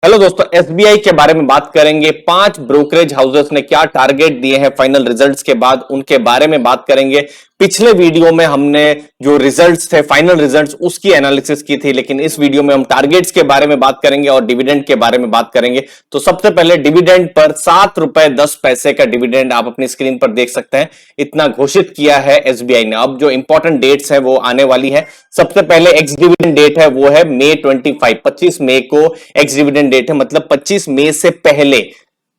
Hello दोस्तों, SBI के बारे में बात करेंगे। 5 ब्रोकरेज हाउसेस ने क्या टारगेट दिए हैं फाइनल रिजल्ट्स के बाद, उनके बारे में बात करेंगे। पिछले वीडियो में हमने जो रिजल्ट्स थे, फाइनल रिजल्ट्स, उसकी एनालिसिस की थी, लेकिन इस वीडियो में हम टारगेट्स के बारे में बात करेंगे और डिविडेंड के बारे में बात करेंगे। तो सबसे पहले डिविडेंड पर ₹7.10 का डिविडेंड आप अपनी स्क्रीन पर देख सकते हैं। इतना घोषित किया है एसबीआई ने। अब जो इंपॉर्टेंट डेट्स है वो आने वाली है। सबसे पहले एक्स डिविडेंड डेट है वो है मई 25 मई को एक्स डिविडेंड डेट है, मतलब 25 मई से पहले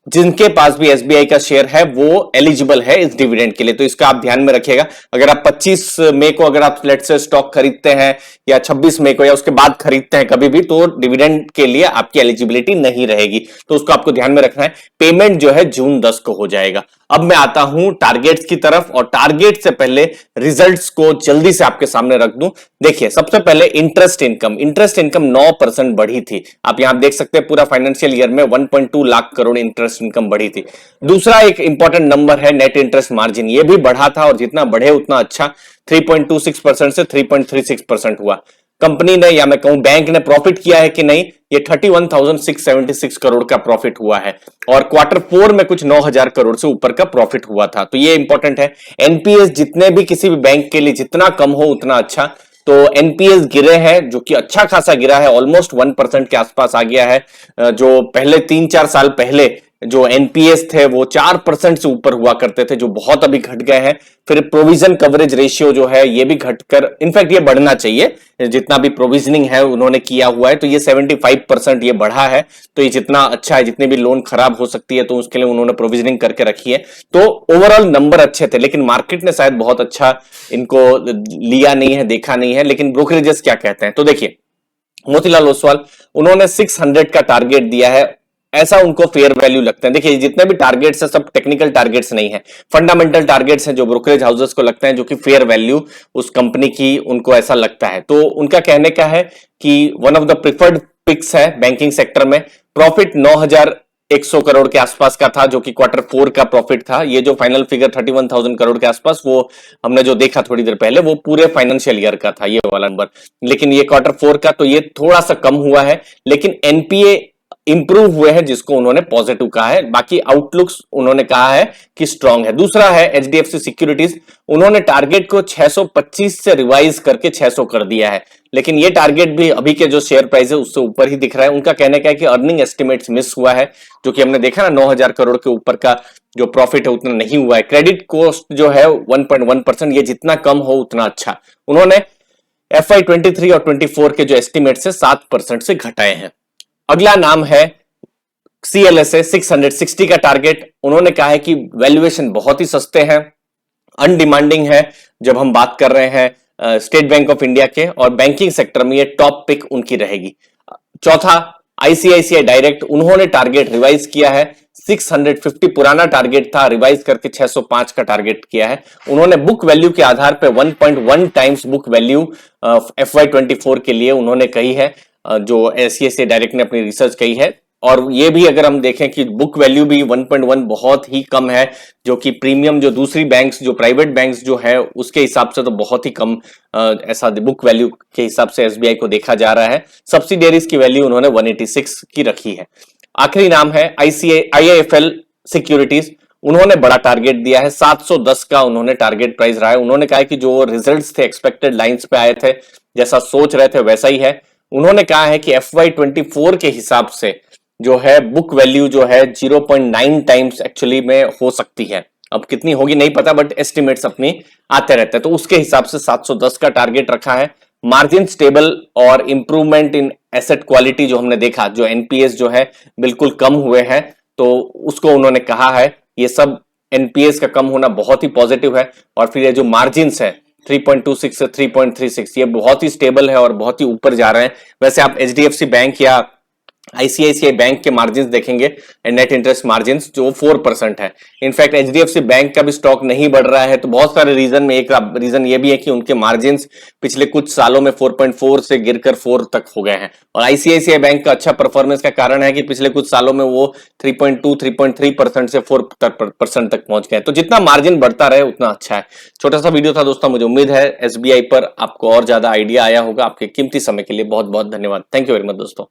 जिनके पास भी एसबीआई का शेयर है वो एलिजिबल है इस डिविडेंड के लिए। तो इसका आप ध्यान में रखिएगा। अगर आप 25 मई को अगर आप लेट से स्टॉक खरीदते हैं या 26 मई को या उसके बाद खरीदते हैं कभी भी, तो डिविडेंड के लिए आपकी एलिजिबिलिटी नहीं रहेगी। तो उसको आपको ध्यान में रखना है। पेमेंट जो है जून 10 को हो जाएगा। अब मैं आता हूं टारगेट्स की तरफ, और टारगेट से पहले रिजल्ट्स को जल्दी से आपके सामने रख दूं। देखिए, सबसे पहले इंटरेस्ट इनकम 9% बढ़ी थी। आप यहां देख सकते हैं पूरा फाइनेंशियल ईयर में 1.2 लाख करोड़ इंटरेस्ट इनकम बढ़ी थी। दूसरा एक इंपॉर्टेंट नंबर है नेट इंटरेस्ट मार्जिन, ये भी बढ़ा था और जितना बढ़े उतना अच्छा। 3.26% से 3.36% हुआ। कंपनी ने या मैं कहूं बैंक ने प्रॉफिट किया है कि नहीं, ये 31,676 करोड़ का प्रॉफिट हुआ है और क्वार्टर 4 में कुछ 9,000 करोड़ से ऊपर का प्रॉफिट हुआ था। तो ये इंपॉर्टेंट है। एनपीएस जितने भी किसी भी बैंक के लिए जितना कम हो उतना अच्छा। तो एनपीएस गिरे हैं, जो कि अच्छा खासा गिरा है, ऑलमोस्ट 1% के आसपास आ गया है। जो पहले 3-4 साल पहले जो एनपीएस थे वो 4% से ऊपर हुआ करते थे, जो बहुत अभी घट गए हैं। फिर प्रोविजन कवरेज रेशियो जो है ये भी घटकर, इनफैक्ट ये बढ़ना चाहिए, जितना भी प्रोविजनिंग है उन्होंने किया हुआ है, तो ये 75% ये बढ़ा है। तो ये जितना अच्छा है, जितने भी लोन खराब हो सकती है तो उसके लिए उन्होंने प्रोविजनिंग करके रखी है। तो ओवरऑल नंबर अच्छे थे, लेकिन मार्केट ने शायद बहुत अच्छा इनको लिया नहीं है, देखा नहीं है। लेकिन ब्रोकरेजेस क्या कहते हैं, तो देखिए, मोतीलाल ओसवाल उन्होंने 600 का टारगेट दिया है, ऐसा उनको फेयर वैल्यू लगता है। देखिए, जितने भी टारगेट्स है सब टेक्निकल टारगेट्स नहीं है, फंडामेंटल टारगेट्स हैं जो ब्रोकरेज हाउसेस को लगता है, जो कि फेयर वैल्यू उस कंपनी की उनको ऐसा लगता है। तो उनका कहने का है कि one of the preferred picks है बैंकिंग सेक्टर में। प्रॉफिट 9,100 करोड़ के आसपास का था, जो कि क्वार्टर 4 का प्रॉफिट था। ये जो फाइनल फिगर 31,000 करोड़ के आसपास, वो हमने जो देखा थोड़ी देर पहले, वो पूरे फाइनेंशियल ईयर का था ये वाला नंबर। लेकिन ये क्वार्टर 4 का, तो ये थोड़ा सा कम हुआ है। लेकिन एनपीए इंप्रूव हुए हैं, जिसको उन्होंने पॉजिटिव कहा है। बाकी आउटलुक्स उन्होंने कहा है कि स्ट्रांग है। दूसरा है एचडीएफसी सिक्योरिटीज, उन्होंने टारगेट को 625 से रिवाइज करके 600 कर दिया है। लेकिन ये टारगेट भी अभी के जो शेयर प्राइस है उससे ऊपर ही दिख रहा है। उनका कहने का है कि अर्निंग एस्टिमेट्स मिस हुआ है, जो कि हमने देखा ना, 9,000 करोड़ के ऊपर का जो प्रॉफिट है उतना नहीं हुआ है। क्रेडिट कॉस्ट जो है 1.1%, ये जितना कम हो उतना अच्छा। उन्होंने FY 23 और 24 के जो एस्टिमेट्स है 7% से घटाए हैं। अगला नाम है CLSA, 660 का टारगेट। उन्होंने कहा है कि वैल्यूएशन बहुत ही सस्ते हैं, अनडिमांडिंग है। जब हम बात कर रहे हैं स्टेट बैंक ऑफ इंडिया के, और बैंकिंग सेक्टर में ये टॉप पिक उनकी रहेगी। चौथा आईसीआईसीआई डायरेक्ट, उन्होंने टारगेट रिवाइज किया है। 650 पुराना टारगेट था, रिवाइज करके 605 का टारगेट किया है। उन्होंने बुक वैल्यू के आधार पर 1.1 टाइम्स बुक वैल्यू FY 24 के लिए उन्होंने कही है, जो एससीआईसीआई डायरेक्ट ने अपनी रिसर्च कही है। और ये भी अगर हम देखें कि बुक वैल्यू भी 1.1 बहुत ही कम है, जो कि प्रीमियम जो दूसरी बैंक्स, जो प्राइवेट बैंक्स जो है उसके हिसाब से तो बहुत ही कम ऐसा बुक वैल्यू के हिसाब से एसबीआई को देखा जा रहा है। सब्सिडियरीज की वैल्यू उन्होंने 186 की रखी है। आखिरी नाम है IIFL सिक्योरिटीज, उन्होंने बड़ा टारगेट दिया है, 710 का उन्होंने टारगेट प्राइस रहा है। उन्होंने कहा है कि जो रिजल्ट्स थे एक्सपेक्टेड लाइंस पे आए थे, जैसा सोच रहे थे वैसा ही है। उन्होंने कहा है कि FY 24 के हिसाब से जो है बुक वैल्यू जो है 0.9 टाइम्स एक्चुअली में हो सकती है। अब कितनी होगी नहीं पता, बट एस्टिमेट्स अपनी आते रहते हैं। तो उसके हिसाब से 710 का टारगेट रखा है। मार्जिन स्टेबल और इंप्रूवमेंट इन एसेट क्वालिटी जो हमने देखा, जो एनपीएस जो है बिल्कुल कम हुए हैं, तो उसको उन्होंने कहा है। ये सब एनपीएस का कम होना बहुत ही पॉजिटिव है। और फिर ये जो मार्जिन है 3.26 से 3.36, ये बहुत ही स्टेबल है और बहुत ही ऊपर जा रहे हैं। वैसे आप एचडीएफसी बैंक या आईसीआईसीआई बैंक के मार्जिन देखेंगे, नेट इंटरेस्ट मार्जिन जो 4% है। इनफैक्ट एचडीएफसी बैंक का भी स्टॉक नहीं बढ़ रहा है। तो बहुत सारे रीजन में एक रीजन ये भी है कि उनके मार्जिन पिछले कुछ सालों में 4.4 से गिरकर 4 तक हो गए हैं। और आईसीआईसीआई बैंक का अच्छा परफॉर्मेंस का कारण है कि पिछले कुछ सालों में वो 3.2-3.3% से 4% तक पहुंच गए। तो जितना मार्जिन बढ़ता रहे उतना अच्छा है। छोटा सा वीडियो था दोस्तों, मुझे उम्मीद है एसबीआई पर आपको और ज्यादा आइडिया आया होगा। आपके कीमती समय के लिए बहुत बहुत धन्यवाद। थैंक यू वेरी मच दोस्तों।